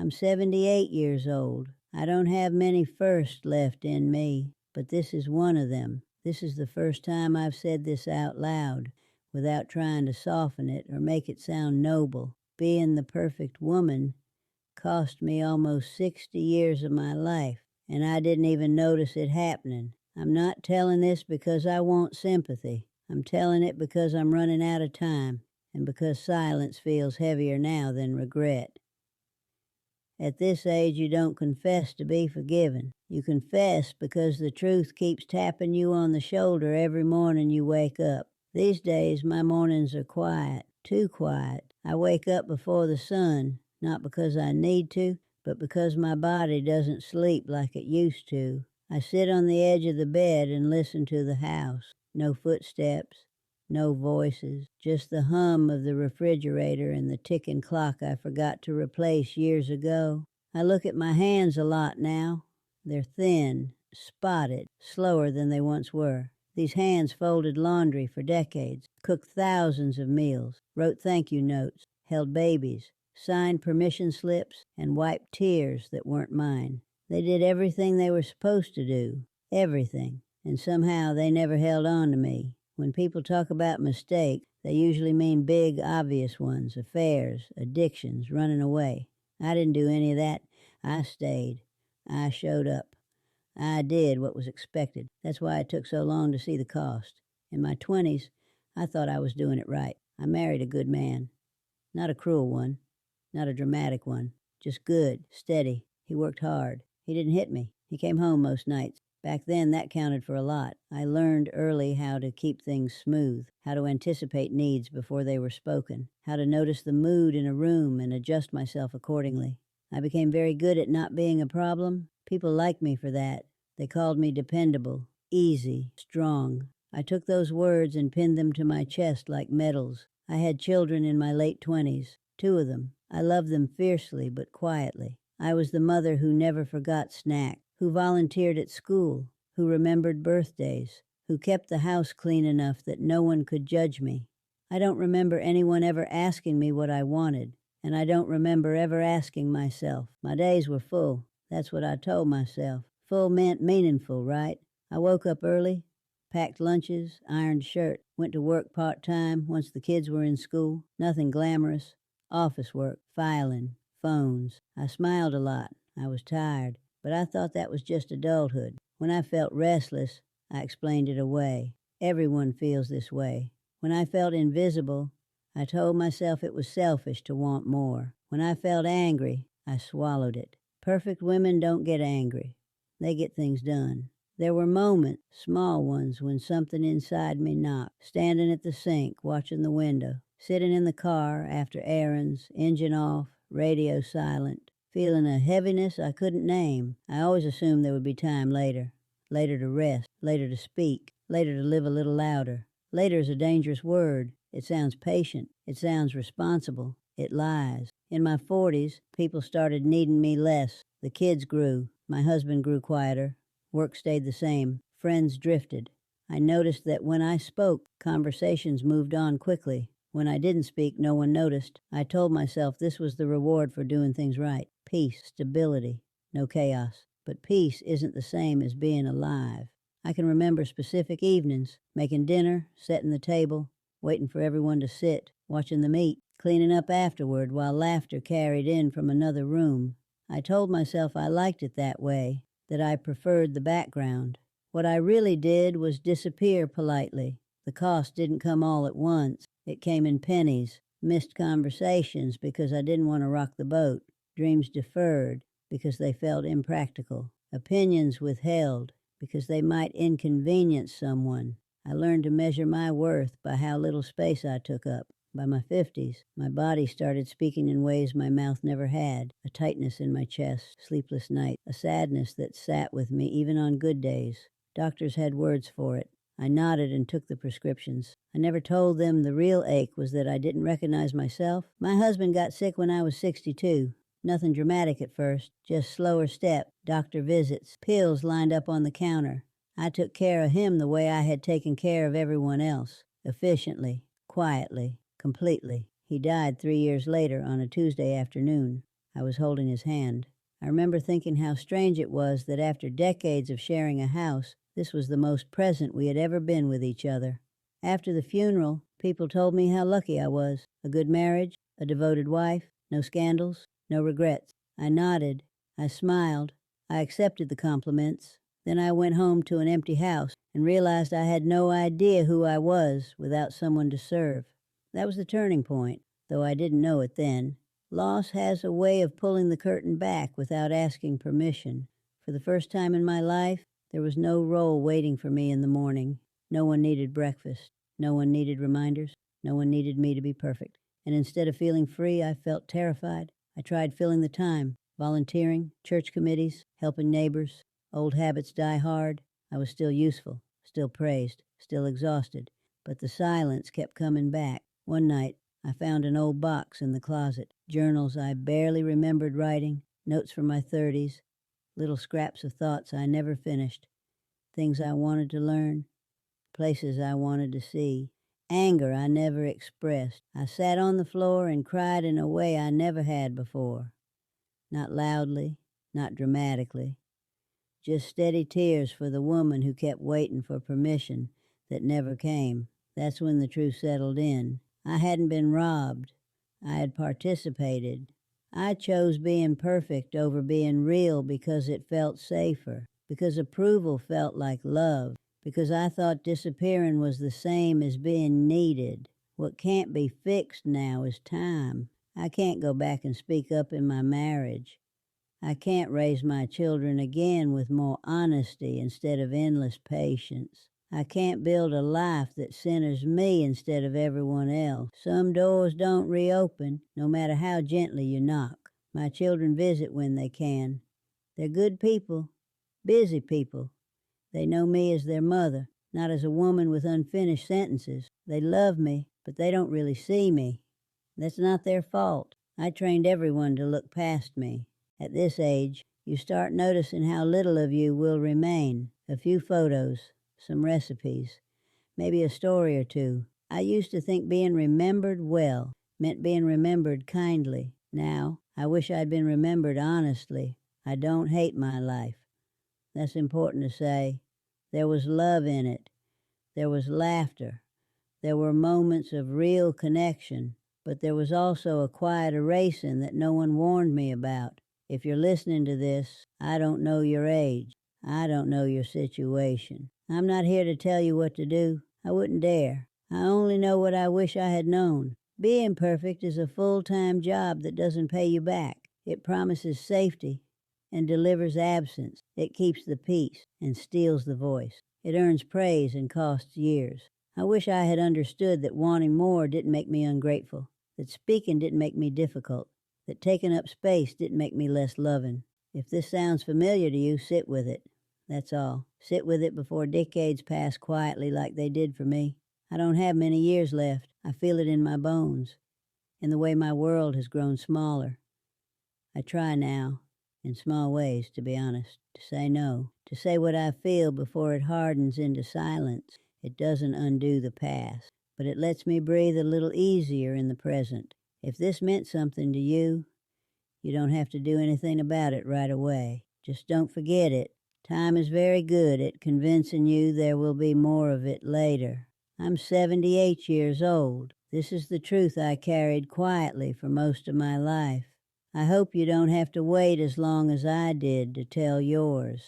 I'm 78 years old. I don't have many firsts left in me, but this is one of them. This is the first time I've said this out loud, without trying to soften it or make it sound noble. Being the perfect woman cost me almost 60 years of my life, and I didn't even notice it happening. I'm not telling this because I want sympathy. I'm telling it because I'm running out of time, and because silence feels heavier now than regret. At this age, you don't confess to be forgiven. You confess because the truth keeps tapping you on the shoulder every morning you wake up. These days, my mornings are quiet, too quiet. I wake up before the sun, not because I need to, but because my body doesn't sleep like it used to. I sit on the edge of the bed and listen to the house. No footsteps, no voices, just the hum of the refrigerator and the ticking clock I forgot to replace years ago. I look at my hands a lot now. They're thin, spotted, slower than they once were. These hands folded laundry for decades, cooked thousands of meals, wrote thank you notes, held babies, signed permission slips, and wiped tears that weren't mine. They did everything they were supposed to do, everything, and somehow they never held on to me. When people talk about mistakes, they usually mean big, obvious ones, affairs, addictions, running away. I didn't do any of that. I stayed. I showed up. I did what was expected. That's why it took so long to see the cost. In my 20s, I thought I was doing it right. I married a good man. Not a cruel one. Not a dramatic one. Just good, steady. He worked hard. He didn't hit me. He came home most nights. Back then, that counted for a lot. I learned early how to keep things smooth, how to anticipate needs before they were spoken, how to notice the mood in a room and adjust myself accordingly. I became very good at not being a problem. People liked me for that. They called me dependable, easy, strong. I took those words and pinned them to my chest like medals. I had children in my late 20s, 2 of them. I loved them fiercely but quietly. I was the mother who never forgot snack, who volunteered at school, who remembered birthdays, who kept the house clean enough that no one could judge me. I don't remember anyone ever asking me what I wanted, and I don't remember ever asking myself. My days were full. That's what I told myself. Full meant meaningful, right? I woke up early, packed lunches, ironed shirt, went to work part-time once the kids were in school. Nothing glamorous. Office work, filing, phones. I smiled a lot. I was tired. But I thought that was just adulthood. When I felt restless, I explained it away. Everyone feels this way. When I felt invisible, I told myself it was selfish to want more. When I felt angry, I swallowed it. Perfect women don't get angry. They get things done. There were moments, small ones, when something inside me knocked. Standing at the sink, watching the window. Sitting in the car after errands, engine off, radio silent. Feeling a heaviness I couldn't name. I always assumed there would be time later. Later to rest, later to speak, later to live a little louder. Later is a dangerous word. It sounds patient. It sounds responsible. It lies. In my 40s, people started needing me less. The kids grew. My husband grew quieter. Work stayed the same. Friends drifted. I noticed that when I spoke, conversations moved on quickly. When I didn't speak, no one noticed. I told myself this was the reward for doing things right. Peace, stability, no chaos. But peace isn't the same as being alive. I can remember specific evenings, making dinner, setting the table, waiting for everyone to sit, watching the meat, cleaning up afterward while laughter carried in from another room. I told myself I liked it that way, that I preferred the background. What I really did was disappear politely. The cost didn't come all at once. It came in pennies, missed conversations because I didn't want to rock the boat, dreams deferred because they felt impractical, opinions withheld because they might inconvenience someone. I learned to measure my worth by how little space I took up. By my 50s, my body started speaking in ways my mouth never had, a tightness in my chest, sleepless nights, a sadness that sat with me even on good days. Doctors had words for it. I nodded and took the prescriptions. I never told them the real ache was that I didn't recognize myself. My husband got sick when I was 62. Nothing dramatic at first, just slower step, doctor visits, pills lined up on the counter. I took care of him the way I had taken care of everyone else, efficiently, quietly, completely. He died 3 years later on a Tuesday afternoon. I was holding his hand. I remember thinking how strange it was that after decades of sharing a house, this was the most present we had ever been with each other. After the funeral, people told me how lucky I was. A good marriage, a devoted wife, no scandals, no regrets. I nodded. I smiled. I accepted the compliments. Then I went home to an empty house and realized I had no idea who I was without someone to serve. That was the turning point, though I didn't know it then. Loss has a way of pulling the curtain back without asking permission. For the first time in my life, there was no role waiting for me in the morning. No one needed breakfast. No one needed reminders. No one needed me to be perfect. And instead of feeling free, I felt terrified. I tried filling the time, volunteering, church committees, helping neighbors. Old habits die hard. I was still useful, still praised, still exhausted. But the silence kept coming back. One night, I found an old box in the closet, journals I barely remembered writing, notes from my 30s, little scraps of thoughts I never finished, things I wanted to learn, places I wanted to see, anger I never expressed. I sat on the floor and cried in a way I never had before. Not loudly, not dramatically, just steady tears for the woman who kept waiting for permission that never came. That's when the truth settled in. I hadn't been robbed. I had participated. I chose being perfect over being real because it felt safer, because approval felt like love, because I thought disappearing was the same as being needed. What can't be fixed now is time. I can't go back and speak up in my marriage. I can't raise my children again with more honesty instead of endless patience. I can't build a life that centers me instead of everyone else. Some doors don't reopen, no matter how gently you knock. My children visit when they can. They're good people, busy people. They know me as their mother, not as a woman with unfinished sentences. They love me, but they don't really see me. That's not their fault. I trained everyone to look past me. At this age, you start noticing how little of you will remain. A few photos, some recipes, maybe a story or two. I used to think being remembered well meant being remembered kindly. Now, I wish I'd been remembered honestly. I don't hate my life. That's important to say. There was love in it. There was laughter. There were moments of real connection. But there was also a quiet erasing that no one warned me about. If you're listening to this, I don't know your age. I don't know your situation. I'm not here to tell you what to do. I wouldn't dare. I only know what I wish I had known. Being perfect is a full-time job that doesn't pay you back. It promises safety and delivers absence. It keeps the peace and steals the voice. It earns praise and costs years. I wish I had understood that wanting more didn't make me ungrateful, that speaking didn't make me difficult, that taking up space didn't make me less loving. If this sounds familiar to you, sit with it. That's all. Sit with it before decades pass quietly like they did for me. I don't have many years left. I feel it in my bones, in the way my world has grown smaller. I try now, in small ways, to be honest, to say no, to say what I feel before it hardens into silence. It doesn't undo the past, but it lets me breathe a little easier in the present. If this meant something to you, you don't have to do anything about it right away. Just don't forget it. Time is very good at convincing you there will be more of it later. I'm 78 years old. This is the truth I carried quietly for most of my life. I hope you don't have to wait as long as I did to tell yours.